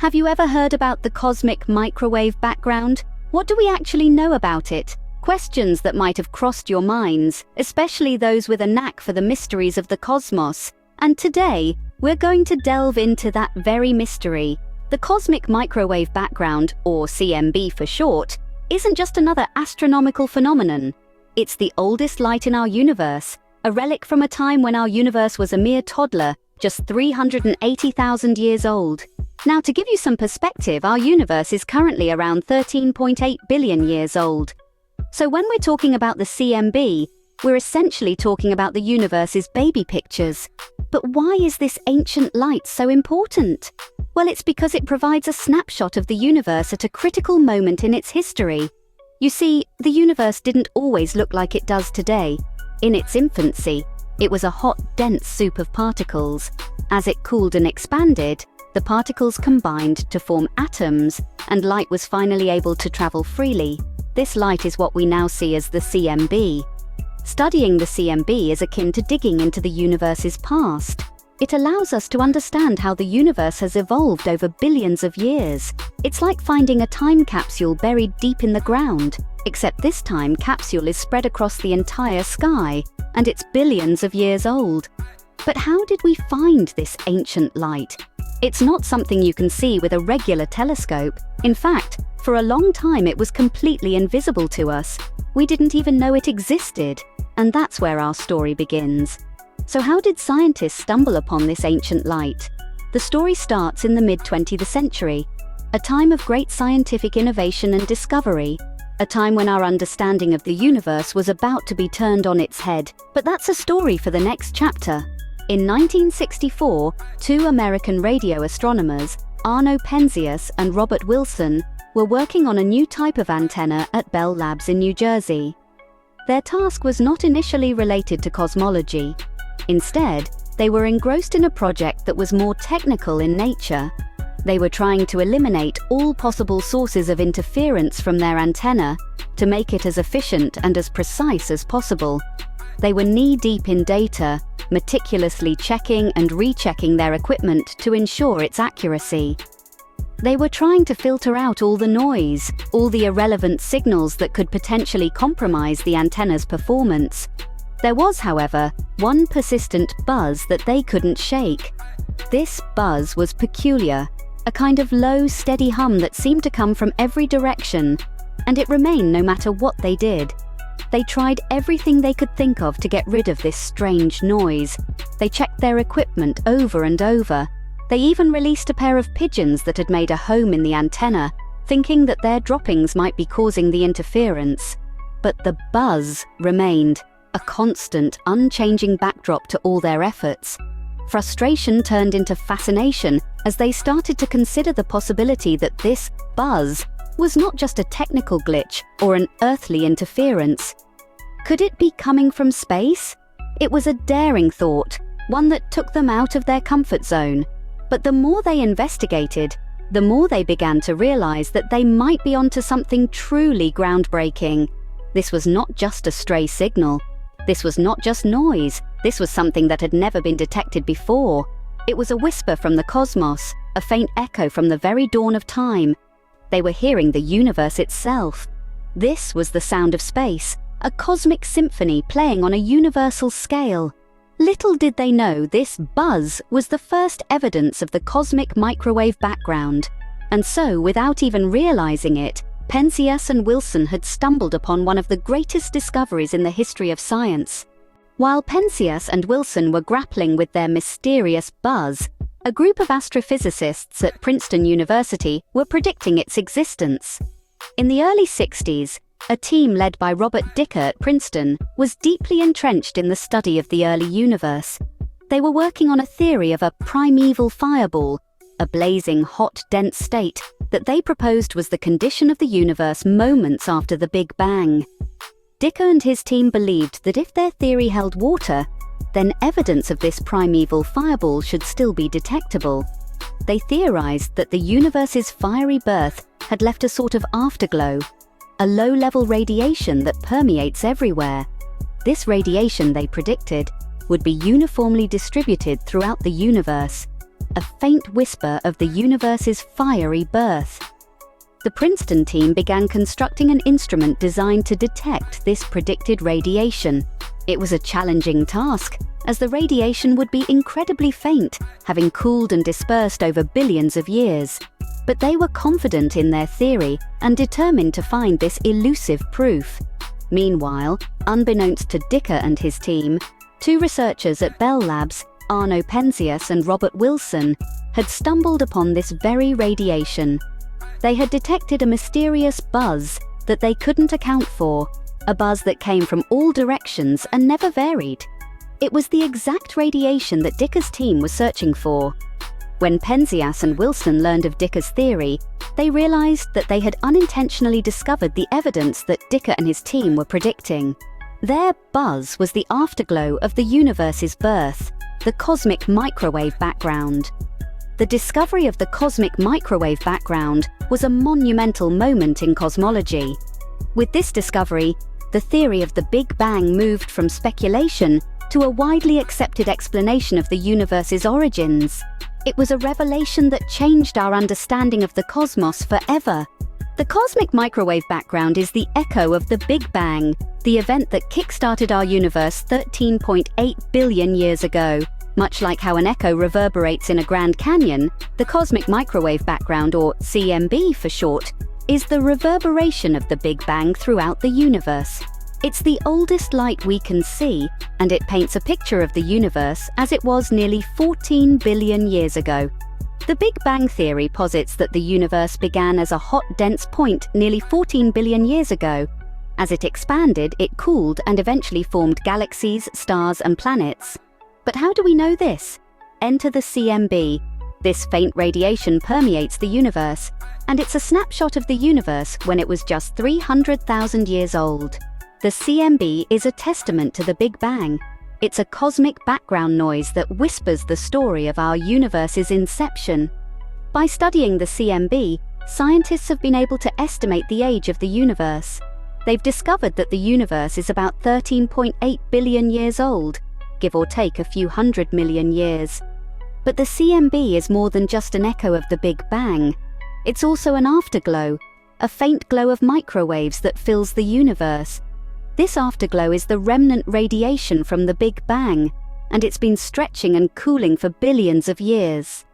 Have you ever heard about the cosmic microwave background? What do we actually know about it? Questions that might have crossed your minds, especially those with a knack for the mysteries of the cosmos. And today, we're going to delve into that very mystery. The cosmic microwave background, or CMB for short, isn't just another astronomical phenomenon. It's the oldest light in our universe, a relic from a time when our universe was a mere toddler, just 380,000 years old. Now, to give you some perspective, our universe is currently around 13.8 billion years old. So when we're talking about the CMB, we're essentially talking about the universe's baby pictures. But why is this ancient light so important? Well, it's because it provides a snapshot of the universe at a critical moment in its history. You see, the universe didn't always look like it does today. In its infancy, it was a hot, dense soup of particles. As it cooled and expanded, the particles combined to form atoms, and light was finally able to travel freely. This light is what we now see as the CMB. Studying the CMB is akin to digging into the universe's past. It allows us to understand how the universe has evolved over billions of years. It's like finding a time capsule buried deep in the ground, except this time capsule is spread across the entire sky, and it's billions of years old. But how did we find this ancient light? It's not something you can see with a regular telescope. In fact, for a long time it was completely invisible to us. We didn't even know it existed. And that's where our story begins. So how did scientists stumble upon this ancient light? The story starts in the mid-20th century, a time of great scientific innovation and discovery, a time when our understanding of the universe was about to be turned on its head. But that's a story for the next chapter. In 1964, two American radio astronomers, Arno Penzias and Robert Wilson, were working on a new type of antenna at Bell Labs in New Jersey. Their task was not initially related to cosmology. Instead, they were engrossed in a project that was more technical in nature. They were trying to eliminate all possible sources of interference from their antenna to make it as efficient and as precise as possible. They were knee-deep in data, meticulously checking and rechecking their equipment to ensure its accuracy. They were trying to filter out all the noise, all the irrelevant signals that could potentially compromise the antenna's performance. There was, however, one persistent buzz that they couldn't shake. This buzz was peculiar, a kind of low, steady hum that seemed to come from every direction, and it remained no matter what they did. They tried everything they could think of to get rid of this strange noise. They checked their equipment over and over. They even released a pair of pigeons that had made a home in the antenna, thinking that their droppings might be causing the interference. But the buzz remained, a constant, unchanging backdrop to all their efforts. Frustration turned into fascination as they started to consider the possibility that this buzz was not just a technical glitch or an earthly interference. Could it be coming from space? It was a daring thought, one that took them out of their comfort zone. But the more they investigated, the more they began to realize that they might be onto something truly groundbreaking. This was not just a stray signal. This was not just noise. This was something that had never been detected before. It was a whisper from the cosmos, a faint echo from the very dawn of time. They were hearing the universe itself. This was the sound of space, a cosmic symphony playing on a universal scale. Little did they know this buzz was the first evidence of the cosmic microwave background. And so, without even realizing it, Penzias and Wilson had stumbled upon one of the greatest discoveries in the history of science. While Penzias and Wilson were grappling with their mysterious buzz, a group of astrophysicists at Princeton University were predicting its existence. In the early 60s, a team led by Robert Dicker at Princeton was deeply entrenched in the study of the early universe. They were working on a theory of a primeval fireball, a blazing, hot, dense state that they proposed was the condition of the universe moments after the Big Bang. Dicker and his team believed that if their theory held water, then evidence of this primeval fireball should still be detectable. They theorized that the universe's fiery birth had left a sort of afterglow, a low-level radiation that permeates everywhere. This radiation, they predicted, would be uniformly distributed throughout the universe, a faint whisper of the universe's fiery birth. The Princeton team began constructing an instrument designed to detect this predicted radiation. It was a challenging task, as the radiation would be incredibly faint, having cooled and dispersed over billions of years. But they were confident in their theory and determined to find this elusive proof. Meanwhile, unbeknownst to Dicker and his team, two researchers at Bell Labs, Arno Penzias and Robert Wilson, had stumbled upon this very radiation. They had detected a mysterious buzz that they couldn't account for, a buzz that came from all directions and never varied. It was the exact radiation that Dicker's team was searching for. When Penzias and Wilson learned of Dicker's theory, they realized that they had unintentionally discovered the evidence that Dicker and his team were predicting. Their buzz was the afterglow of the universe's birth, the cosmic microwave background. The discovery of the cosmic microwave background was a monumental moment in cosmology. With this discovery, the theory of the Big Bang moved from speculation to a widely accepted explanation of the universe's origins. It was a revelation that changed our understanding of the cosmos forever. The cosmic microwave background is the echo of the Big Bang, the event that kick-started our universe 13.8 billion years ago. Much like how an echo reverberates in a Grand Canyon, the cosmic microwave background, or CMB for short, is the reverberation of the Big Bang throughout the universe. It's the oldest light we can see, and it paints a picture of the universe as it was nearly 14 billion years ago. The Big Bang theory posits that the universe began as a hot, dense point nearly 14 billion years ago. As it expanded, it cooled and eventually formed galaxies, stars, and planets. But how do we know this? Enter the CMB. This faint radiation permeates the universe, and it's a snapshot of the universe when it was just 300,000 years old. The CMB is a testament to the Big Bang. It's a cosmic background noise that whispers the story of our universe's inception. By studying the CMB, scientists have been able to estimate the age of the universe. They've discovered that the universe is about 13.8 billion years old, give or take a few 100 million years. But the CMB is more than just an echo of the Big Bang. It's also an afterglow, a faint glow of microwaves that fills the universe. This afterglow is the remnant radiation from the Big Bang, and it's been stretching and cooling for billions of years.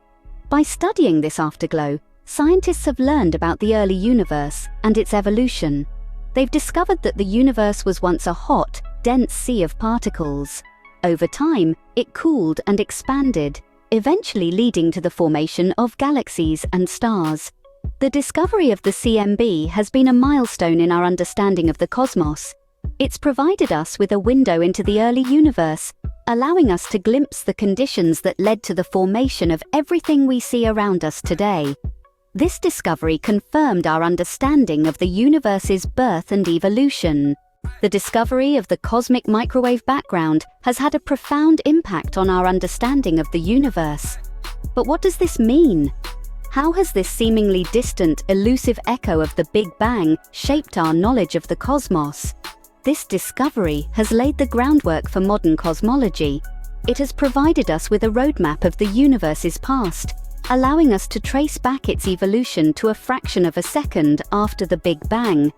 By studying this afterglow, scientists have learned about the early universe and its evolution. They've discovered that the universe was once a hot, dense sea of particles. Over time, it cooled and expanded, eventually leading to the formation of galaxies and stars. The discovery of the CMB has been a milestone in our understanding of the cosmos. It's provided us with a window into the early universe, allowing us to glimpse the conditions that led to the formation of everything we see around us today. This discovery confirmed our understanding of the universe's birth and evolution. The discovery of the cosmic microwave background has had a profound impact on our understanding of the universe. But what does this mean? How has this seemingly distant, elusive echo of the Big Bang shaped our knowledge of the cosmos? This discovery has laid the groundwork for modern cosmology. It has provided us with a roadmap of the universe's past, allowing us to trace back its evolution to a fraction of a second after the Big Bang.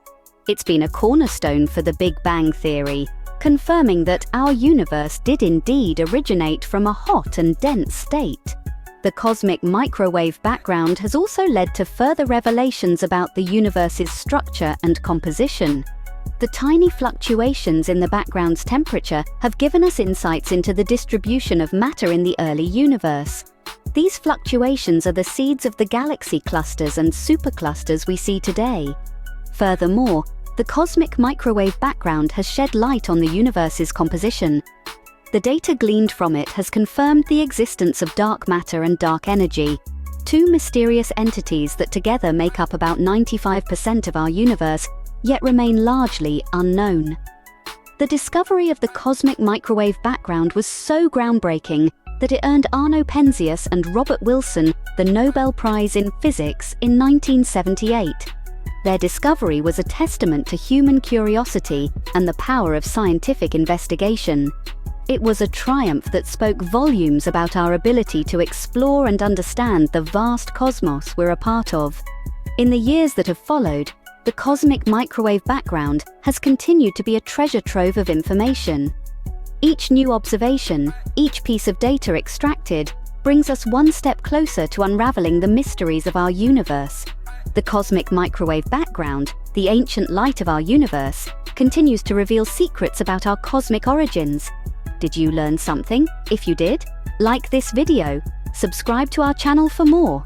It's been a cornerstone for the Big Bang theory, confirming that our universe did indeed originate from a hot and dense state. The cosmic microwave background has also led to further revelations about the universe's structure and composition. The tiny fluctuations in the background's temperature have given us insights into the distribution of matter in the early universe. These fluctuations are the seeds of the galaxy clusters and superclusters we see today. Furthermore, the cosmic microwave background has shed light on the universe's composition. The data gleaned from it has confirmed the existence of dark matter and dark energy, two mysterious entities that together make up about 95% of our universe, yet remain largely unknown. The discovery of the cosmic microwave background was so groundbreaking that it earned Arno Penzias and Robert Wilson the Nobel Prize in Physics in 1978. Their discovery was a testament to human curiosity and the power of scientific investigation. It was a triumph that spoke volumes about our ability to explore and understand the vast cosmos we're a part of. In the years that have followed, the cosmic microwave background has continued to be a treasure trove of information. Each new observation, each piece of data extracted, brings us one step closer to unraveling the mysteries of our universe. The cosmic microwave background, the ancient light of our universe, continues to reveal secrets about our cosmic origins. Did you learn something? If you did, like this video, subscribe to our channel for more.